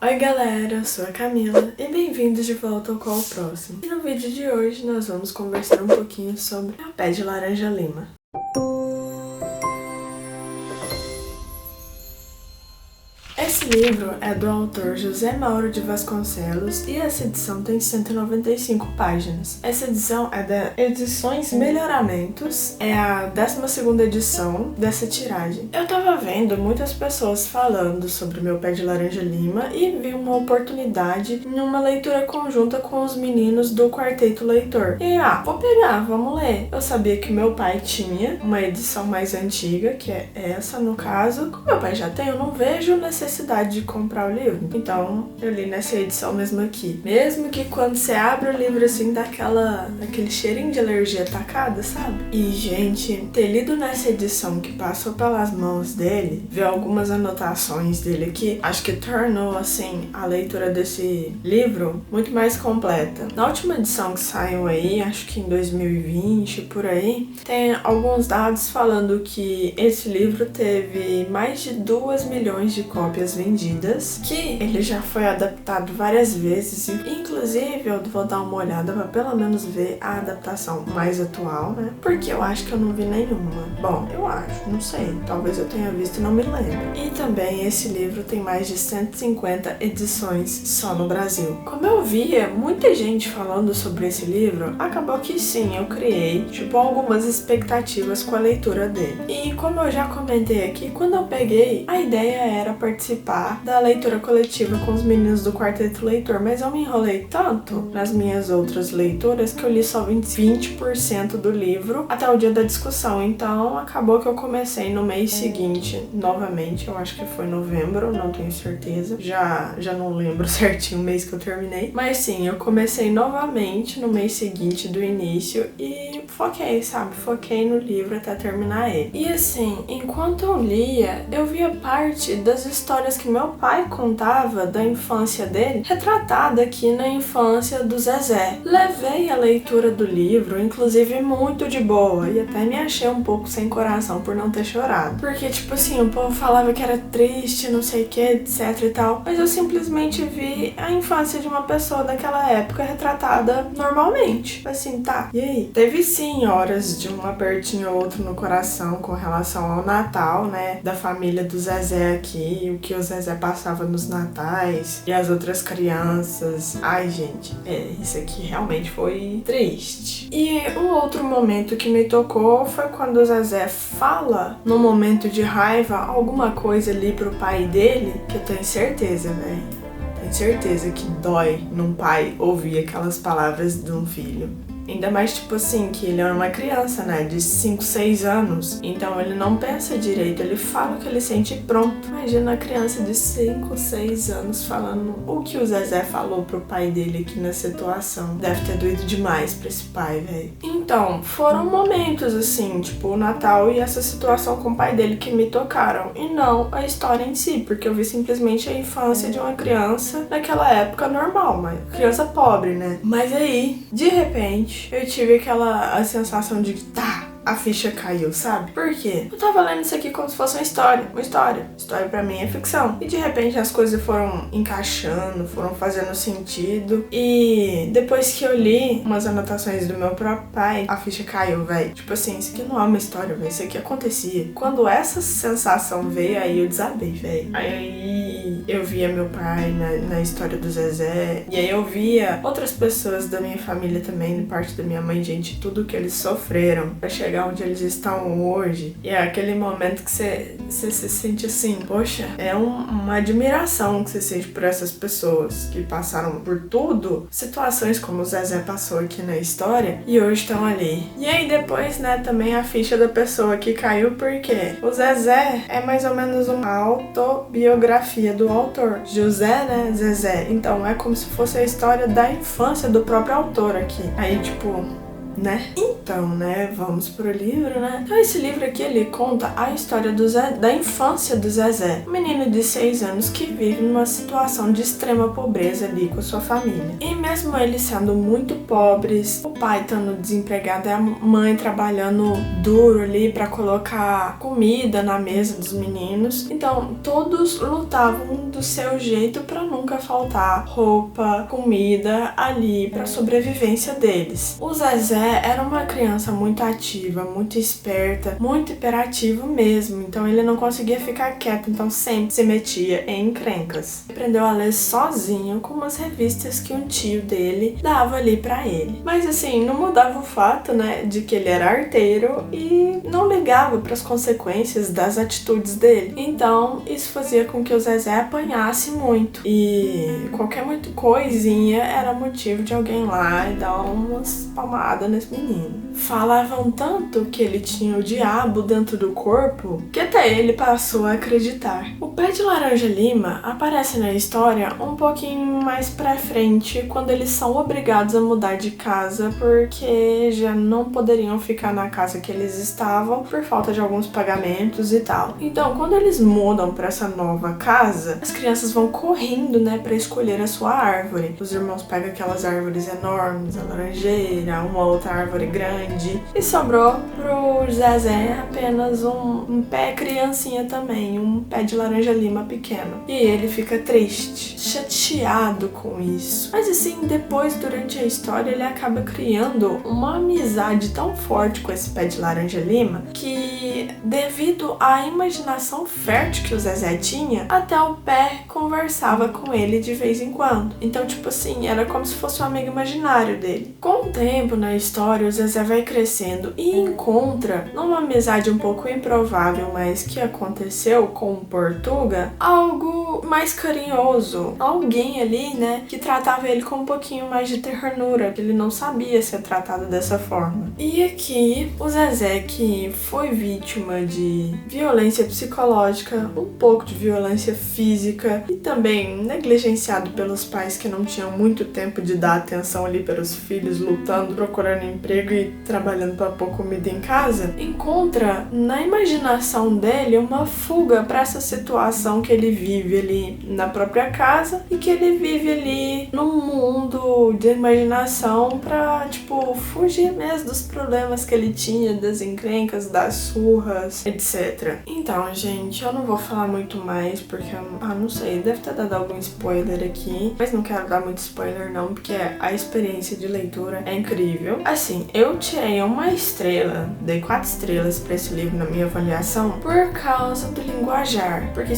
Oi galera, eu sou a Camila e bem-vindos de volta ao Qual o Próximo. E no vídeo de hoje nós vamos conversar um pouquinho sobre Meu Pé de Laranja Lima. Esse livro é do autor José Mauro de Vasconcelos e essa edição tem 195 páginas. Essa edição é da Edições Melhoramentos, é a 12ª edição dessa tiragem. Eu tava vendo muitas pessoas falando sobre Meu Pé de Laranja Lima e vi uma oportunidade em uma leitura conjunta com os meninos do Quarteto Leitor. E vou pegar, vamos ler. Eu sabia que meu pai tinha uma edição mais antiga, que é essa no caso. Como meu pai já tem, eu não vejo necessidade de comprar o livro. Então, eu li nessa edição mesmo aqui. Mesmo que quando você abre o livro assim, dá aquele cheirinho de alergia atacada, sabe? E, gente, ter lido nessa edição que passou pelas mãos dele, ver algumas anotações dele aqui, acho que tornou, assim, a leitura desse livro muito mais completa. Na última edição que saiu aí, acho que em 2020, por aí, tem alguns dados falando que esse livro teve mais de 2 milhões de cópias vendidas, que ele já foi adaptado várias vezes, inclusive eu vou dar uma olhada pra pelo menos ver a adaptação mais atual, né? Porque eu acho que eu não vi nenhuma. Bom, eu acho, não sei, talvez eu tenha visto e não me lembro. E também esse livro tem mais de 150 edições só no Brasil. Como eu via muita gente falando sobre esse livro, acabou que sim, eu criei, algumas expectativas com a leitura dele. E como eu já comentei aqui, quando eu peguei, a ideia era participar da leitura coletiva com os meninos do Quarteto Leitor, mas eu me enrolei tanto nas minhas outras leituras que eu li só 20% do livro até o dia da discussão. Então acabou que eu comecei no mês seguinte novamente, eu acho que foi novembro, não tenho certeza, já não lembro certinho o mês que eu terminei, mas sim, eu comecei novamente no mês seguinte do início e foquei no livro até terminar ele. E assim, enquanto eu lia, eu via parte das histórias que meu pai contava da infância dele, retratada aqui na infância do Zezé. Levei a leitura do livro, inclusive muito de boa, e até me achei um pouco sem coração por não ter chorado. Porque, o povo falava que era triste, não sei o que, etc e tal, mas eu simplesmente vi a infância de uma pessoa daquela época retratada normalmente. Assim, tá, e aí? Teve sim horas de um apertinho ou outro no coração com relação ao Natal, né, da família do Zezé aqui, o que o Zezé passava nos natais e as outras crianças. Ai, gente, isso aqui realmente foi triste. E um outro momento que me tocou foi quando o Zezé fala, num momento de raiva, alguma coisa ali pro pai dele, que eu tenho certeza, velho. Tenho certeza que dói num pai ouvir aquelas palavras de um filho. Ainda mais, que ele era uma criança, né, de 5, 6 anos. Então ele não pensa direito, ele fala o que ele sente e pronto. Imagina a criança de 5, 6 anos falando o que o Zezé falou pro pai dele aqui na situação. Deve ter doído demais pra esse pai, velho. Então, foram momentos assim, o Natal e essa situação com o pai dele que me tocaram. E não a história em si, porque eu vi simplesmente a infância de uma criança naquela época normal, mas criança pobre, né? Mas aí, de repente, eu tive a sensação de que a ficha caiu, sabe? Por quê? Eu tava lendo isso aqui como se fosse uma história. História pra mim é ficção. E de repente as coisas foram encaixando, foram fazendo sentido. E depois que eu li umas anotações do meu próprio pai, a ficha caiu, velho. Isso aqui não é uma história, velho. Isso aqui acontecia. Quando essa sensação veio, aí eu desabei, velho. Aí eu via meu pai na história do Zezé. E aí eu via outras pessoas da minha família também, de parte da minha mãe, gente, tudo que eles sofreram pra chegar onde eles estão hoje. E é aquele momento que você se sente assim, poxa, é uma admiração que você sente por essas pessoas que passaram por tudo, situações como o Zezé passou aqui na história e hoje estão ali. E aí depois, né, também a ficha da pessoa que caiu, porque o Zezé é mais ou menos uma autobiografia do autor. José, né, Zezé. Então é como se fosse a história da infância do próprio autor aqui. Aí, né? Então, né, vamos pro livro, né? Então esse livro aqui, ele conta a história da infância do Zezé, um menino de 6 anos que vive numa situação de extrema pobreza ali com sua família. E mesmo eles sendo muito pobres, o pai estando desempregado e a mãe trabalhando duro ali pra colocar comida na mesa dos meninos, então todos lutavam do seu jeito pra nunca faltar roupa, comida ali pra sobrevivência deles. O Zezé era uma criança muito ativa, muito esperta, muito hiperativo mesmo, então ele não conseguia ficar quieto, então sempre se metia em encrencas. Ele aprendeu a ler sozinho com umas revistas que um tio dele dava ali pra ele. Mas assim, não mudava o fato, né, de que ele era arteiro e não ligava pras consequências das atitudes dele. Então, isso fazia com que o Zezé apanhasse muito. E qualquer coisinha era motivo de alguém lá e dar umas palmadas nesse menino. Falavam tanto que ele tinha o diabo dentro do corpo que até ele passou a acreditar. O pé de laranja lima aparece na história um pouquinho mais pra frente, quando eles são obrigados a mudar de casa porque já não poderiam ficar na casa que eles estavam por falta de alguns pagamentos e tal. Então, quando eles mudam pra essa nova casa, as crianças vão correndo, né, pra escolher a sua árvore. Os irmãos pegam aquelas árvores enormes, a laranjeira, uma outra árvore grande, e sobrou pro Zezé apenas um pé criancinha também, um pé de laranja lima pequeno. E ele fica triste, chateado com isso. Mas assim, depois, durante a história, ele acaba criando uma amizade tão forte com esse pé de laranja lima que, devido à imaginação fértil que o Zezé tinha, até o pé conversava com ele de vez em quando. Então, tipo assim, era como se fosse um amigo imaginário dele. Com o tempo na história, o Zezé vai crescendo e encontra, numa amizade um pouco improvável, mas que aconteceu com o Portuga, algo mais carinhoso. Alguém ali, né, que tratava ele com um pouquinho mais de ternura, que ele não sabia ser tratado dessa forma. E aqui, o Zezé, que foi vítima de violência psicológica, um pouco de violência física e também negligenciado pelos pais que não tinham muito tempo de dar atenção ali para os filhos, lutando, procurando emprego e trabalhando para pôr comida em casa, encontra na imaginação dele uma fuga para essa situação que ele vive ali na própria casa e que ele vive ali num mundo de imaginação pra, tipo, fugir mesmo dos problemas que ele tinha, das encrencas, das surras, etc. Então, gente, eu não vou falar muito mais porque, não sei, deve ter dado algum spoiler aqui, mas não quero dar muito spoiler não, porque a experiência de leitura é incrível. Assim, eu tirei uma estrela, dei 4 estrelas pra esse livro na minha avaliação por causa do linguajar, porque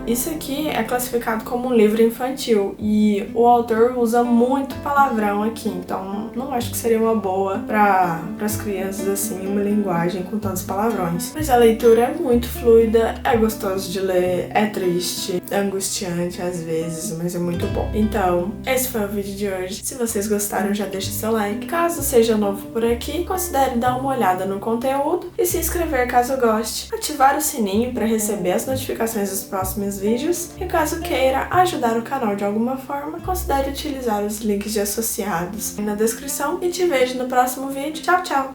isso aqui é classificado como um livro infantil e o autor usa muito palavrão aqui, então não acho que seria uma boa para as crianças, assim, uma linguagem com tantos palavrões. Mas a leitura é muito fluida, é gostoso de ler, é triste, é angustiante às vezes, mas é muito bom. Então, esse foi o vídeo de hoje. Se vocês gostaram, já deixa seu like. Caso seja novo por aqui, considere dar uma olhada no conteúdo e se inscrever caso goste. Ativar o sininho para receber as notificações dos próximos vídeos. E caso queira ajudar o canal de alguma forma, considere utilizar os links de associados na descrição. E te vejo no próximo vídeo. Tchau, tchau!